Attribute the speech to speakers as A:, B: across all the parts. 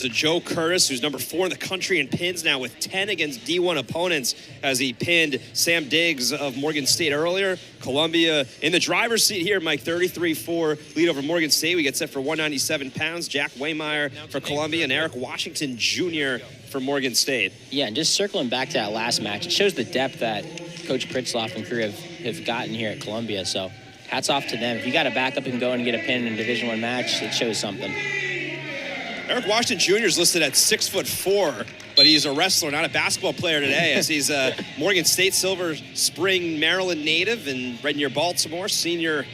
A: Joe Curtis, who's number 4 in the country in pins now with 10 against D1 opponents as he pinned Sam Diggs of Morgan State earlier. Columbia in the driver's seat here, Mike, 33-4 lead over Morgan State. We get set for 197 pounds. Jack Wehmeyer for Columbia and Eric Washington Jr. for Morgan State.
B: Yeah, and just circling back to that last match, it shows the depth that Coach Pritzloff and crew have gotten here at Columbia. So hats off to them. If you got to back up and go and get a pin in a Division I match, it shows something.
A: Eric Washington Jr. is listed at 6'4", but he's a wrestler, not a basketball player today, as he's a Morgan State Silver Spring, Maryland native and right near Baltimore. Senior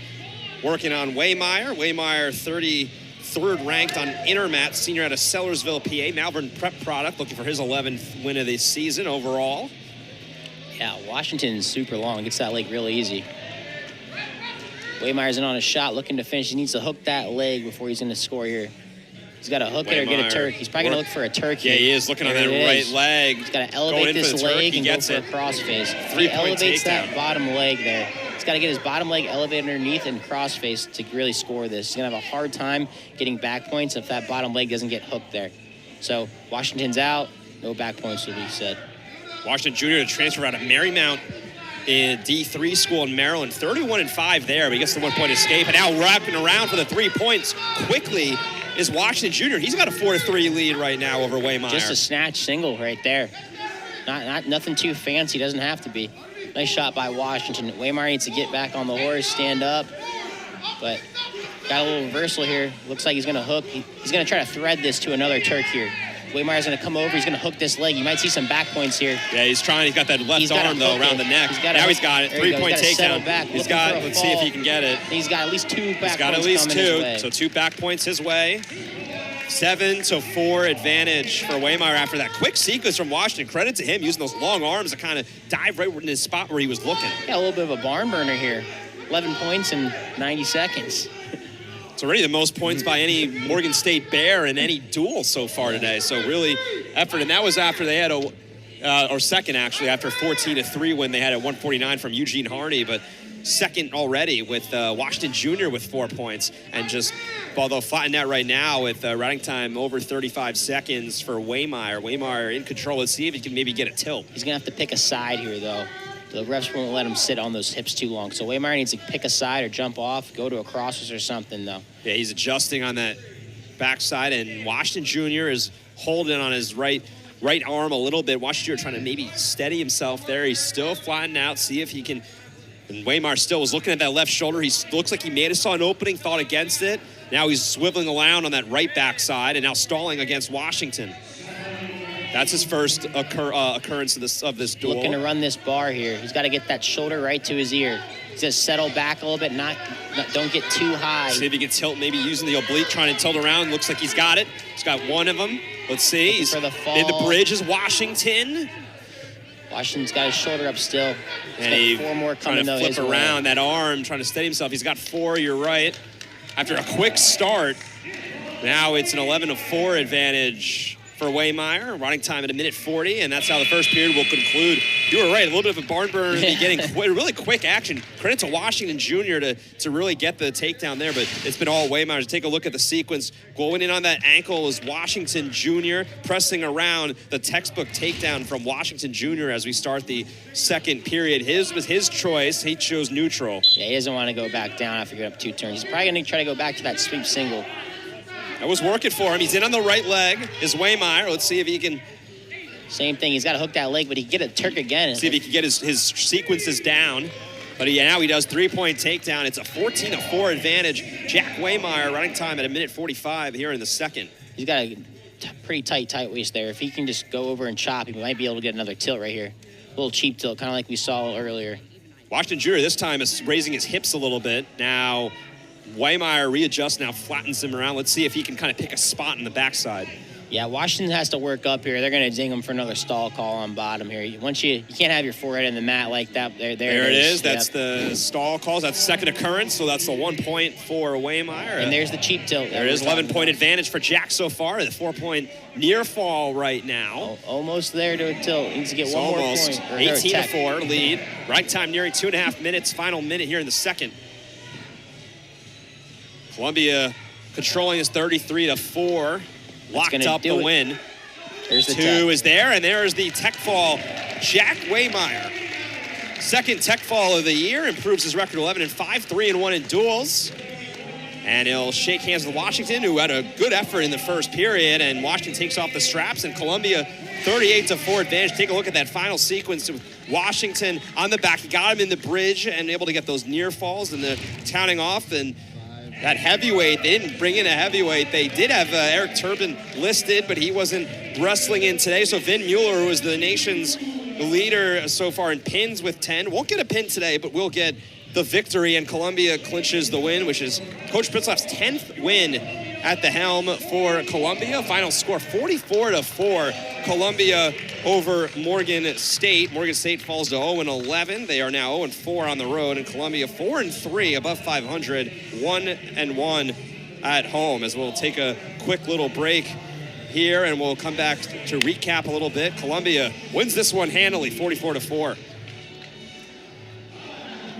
A: working on Wehmeyer. Wehmeyer, 33rd ranked on Intermat, senior out of Sellersville, PA. Malvern Prep product, looking for his 11th win of the season overall.
B: Yeah, Washington's super long. Gets that leg really easy. Wehmeyer's in on a shot, looking to finish. He needs to hook that leg before he's going to score here. He's got to hook it or get a Turk. He's probably going to look for a Turk here.
A: Yeah, he is looking on that right leg.
B: He's got to elevate this leg and go for a crossface. He elevates that bottom leg there. He's got to get his bottom leg elevated underneath and crossface to really score this. He's going to have a hard time getting back points if that bottom leg doesn't get hooked there. So Washington's out. No back points will be said.
A: Washington Jr. to transfer out of Marymount in D3 school in Maryland. 31-5 there, but he gets the 1-point escape. And now wrapping around for the 3 points quickly is Washington Jr. He's got a 4-3 lead right now over Wehmeyer.
B: Just a snatch single right there. Nothing too fancy. Doesn't have to be. Nice shot by Washington. Wehmeyer needs to get back on the horse, stand up. But got a little reversal here. Looks like he's going to hook. He's going to try to thread this to another Turk here. Wehmeyer's going to come over. He's going to hook this leg. You might see some back points here.
A: Yeah, he's trying. He's got that left arm, though, around the neck. Now he's got it. 3-point takedown. He's got, let's see if he can get it.
B: He's got at least 2 back points.
A: He's got at least 2, so 2 back points his way. 7-4 advantage for Wehmeyer after that quick sequence from Washington. Credit to him using those long arms to kind of dive right in his spot where he was looking.
B: Yeah, a little bit of a barn burner here. 11 points in 90 seconds.
A: It's already the most points by any Morgan State Bear in any duel so far today. So really effort. And that was after they had or second actually, after 14-3 when they had a 149 from Eugene Harney. But second already with Washington Jr. with 4 points. And just, although flattened out right now with riding time over 35 seconds for Wehmeyer. Wehmeyer in control. Let's see if he can maybe get a tilt.
B: He's going to have to pick a side here, though. The refs won't let him sit on those hips too long. So Wehmeyer needs to pick a side or jump off, go to a crosses or something, though.
A: Yeah, he's adjusting on that backside, and Washington Jr. is holding on his right arm a little bit. Washington Jr. trying to maybe steady himself there. He's still flattening out, see if he can. And Wehmeyer still was looking at that left shoulder. He looks like he may have saw an opening, thought against it. Now he's swiveling around on that right backside and now stalling against Washington. That's his first occurrence of this duel.
B: Looking to run this bar here. He's got to get that shoulder right to his ear. He's going to settle back a little bit, don't get too high.
A: See if he can tilt, maybe using the oblique, trying to tilt around. Looks like he's got it. He's got one of them. Let's see. He's
B: for the fall.
A: In the bridge is Washington.
B: Washington's got his shoulder up still.
A: And he
B: 4 more coming,
A: trying to flip around that arm, trying to steady himself. He's got 4, you're right. After a quick start, now it's an 11-4 advantage for Wehmeyer. Running time at 1:40, and that's how the first period will conclude. You were right, a little bit of a barn burner, getting really quick action. Credit to Washington Jr. to really get the takedown there, but it's been all Wehmeyer. Take a look at the sequence. Going in on that ankle is Washington Jr. pressing around the textbook takedown from Washington Jr. as we start the second period. His was his choice. He chose neutral.
B: Yeah, he doesn't want to go back down after getting up 2 turns. He's probably going to try to go back to that sweep single.
A: That was working for him. He's in on the right leg, is Wehmeyer. Let's see if he can.
B: Same thing. He's got to hook that leg, but he can get a Turk again.
A: See if he can get his sequences down. But now he does 3-point takedown. It's a 14-4 advantage. Jack Wehmeyer running time at 1:45 here in the second.
B: He's got a pretty tight waist there. If he can just go over and chop, he might be able to get another tilt right here. A little cheap tilt, kind of like we saw earlier.
A: Washington Jr. this time is raising his hips a little bit. Now Wehmeyer readjusts, now flattens him around. Let's see if he can kind of pick a spot in the backside.
B: Yeah, Washington has to work up here. They're going to ding him for another stall call on bottom here. Once you can't have your forehead in the mat like that. There
A: it is. That's the stall calls. That's the second occurrence, so that's the 1 point for Wehmeyer.
B: And there's the cheap tilt.
A: There is 11-point advantage for Jack so far. The 4-point near fall right now.
B: Almost there to a tilt. Needs to get one more point.
A: 18-4 lead. Right time nearing 2.5 minutes. Final minute here in the second. Columbia controlling is 33-4. locked up the win.
B: There's the
A: 2 is there, and there's the tech fall. Jack Wehmeyer, second tech fall of the year, improves his record 11-5, 3-1 in duels. And he'll shake hands with Washington, who had a good effort in the first period, and Washington takes off the straps, and Columbia 38-4 advantage. Take a look at that final sequence with Washington on the back. He got him in the bridge and able to get those near falls and the counting off. And that heavyweight, they didn't bring in a heavyweight. They did have Eric Turbin listed, but he wasn't wrestling in today. So Vin Mueller, who was the nation's leader so far in pins with 10, won't get a pin today, but will get the victory, and Columbia clinches the win, which is Coach Pritzlaff's 10th win at the helm for Columbia. Final score 44-4. Columbia over Morgan State. Morgan State falls to 0-11. They are now 0-4 on the road, and Columbia 4-3 above 500, 1-1 at home. As we'll take a quick little break here, and we'll come back to recap a little bit. Columbia wins this one handily, 44-4.